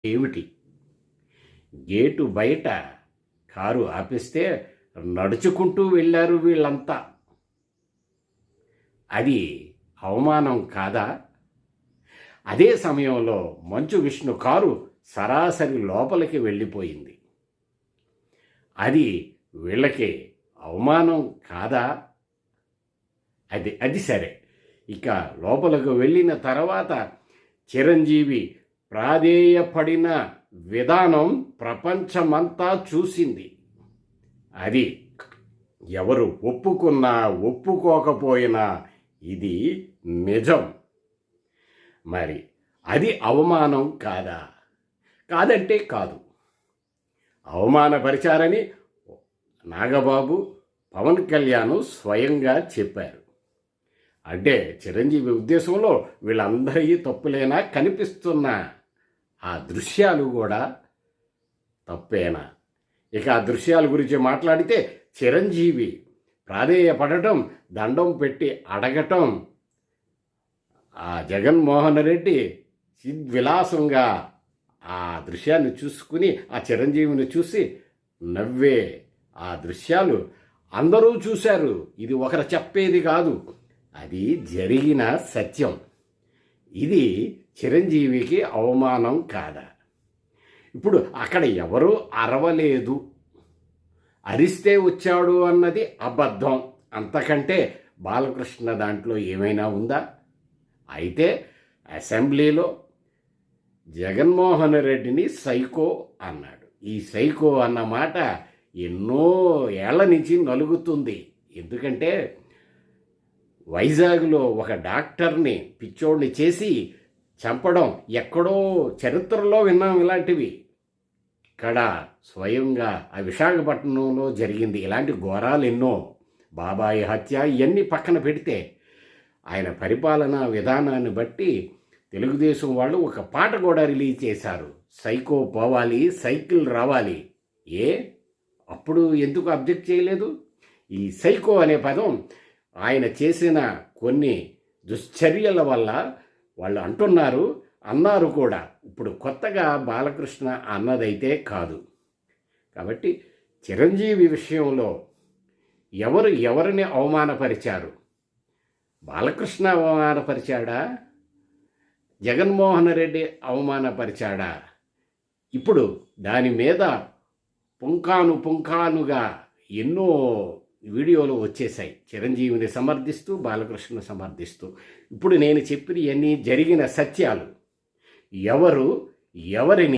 ఏమిటి? గేటు బయట కారు ఆపిస్తే నడుచుకుంటూ వెళ్ళారు వీళ్ళంతా. అది అవమానం కాదా? అదే సమయంలో మంచు విష్ణు కారు సరాసరి లోపలికి వెళ్ళిపోయింది. అది వీళ్ళకి అవమానం కాదా? అది సరే. ఇక లోపలికి వెళ్ళిన తర్వాత చిరంజీవి ప్రాధేయపడిన విధానం ప్రపంచమంతా చూసింది. అది ఎవరు ఒప్పుకున్నా ఒప్పుకోకపోయినా ఇది నిజం. మరి అది అవమానం కాదా? కాదంటే కాదు. అవమానపరిచారని నాగబాబు, పవన్ కళ్యాణ్ స్వయంగా చెప్పారు. అంటే చిరంజీవి ఉద్దేశంలో వీళ్ళందరి తప్పులేనా? కనిపిస్తున్న ఆ దృశ్యాలు కూడా తప్పేనా? ఇక ఆ దృశ్యాల గురించి మాట్లాడితే చిరంజీవి ప్రాధేయపడటం, దండం పెట్టి అడగటం, ఆ జగన్మోహన్ రెడ్డి చిద్విలాసంగా ఆ దృశ్యాన్ని చూసుకుని ఆ చిరంజీవిని చూసి నవ్వే ఆ దృశ్యాలు అందరూ చూశారు. ఇది ఒకరు చెప్పేది కాదు, అది జరిగిన సత్యం. ఇది చిరంజీవికి అవమానం కాదా? ఇప్పుడు అక్కడ ఎవరూ అరవలేదు, అరిస్తే వచ్చాడు అన్నది అబద్ధం. అంతకంటే బాలకృష్ణ దాంట్లో ఏమైనా ఉందా? అయితే అసెంబ్లీలో జగన్మోహన్ రెడ్డిని సైకో అన్నాడు. ఈ సైకో అన్న మాట ఎన్నో ఏళ్ల నుంచి నలుగుతుంది. ఎందుకంటే వైజాగ్లో ఒక డాక్టర్ని పిచ్చోడిని చేసి చంపడం ఎక్కడో చరిత్రలో విన్నాం ఇలాంటివి. ఇక్కడ స్వయంగా ఆ విశాఖపట్నంలో జరిగింది. ఇలాంటి ఘోరాలు ఎన్నో. బాబాయి హత్య ఇవన్నీ పక్కన పెడితే ఆయన పరిపాలనా విధానాన్ని బట్టి తెలుగుదేశం వాళ్ళు ఒక పాట కూడా రిలీజ్ చేశారు. సైకో పోవాలి, సైకిల్ రావాలి. అప్పుడు ఎందుకు అబ్జెక్ట్ చేయలేదు? ఈ సైకో అనే పదం ఆయన చేసిన కొన్ని దుశ్చర్యల వల్ల వాళ్ళు అన్నారు కూడా. ఇప్పుడు కొత్తగా బాలకృష్ణ అన్నదైతే కాదు. కాబట్టి చిరంజీవి విషయంలో ఎవరిని అవమానపరిచారు? బాలకృష్ణ అవమానపరిచాడా? జగన్మోహన్ రెడ్డి అవమానపరిచాడా? ఇప్పుడు దాని మీద పుంఖానుగా ఎన్నో వీడియోలు వచ్చేసాయి, చిరంజీవిని సమర్థిస్తూ, బాలకృష్ణ సమర్థిస్తూ. ఇప్పుడు నేను చెప్పిన ఇవన్నీ జరిగిన సత్యాలు. ఎవరిని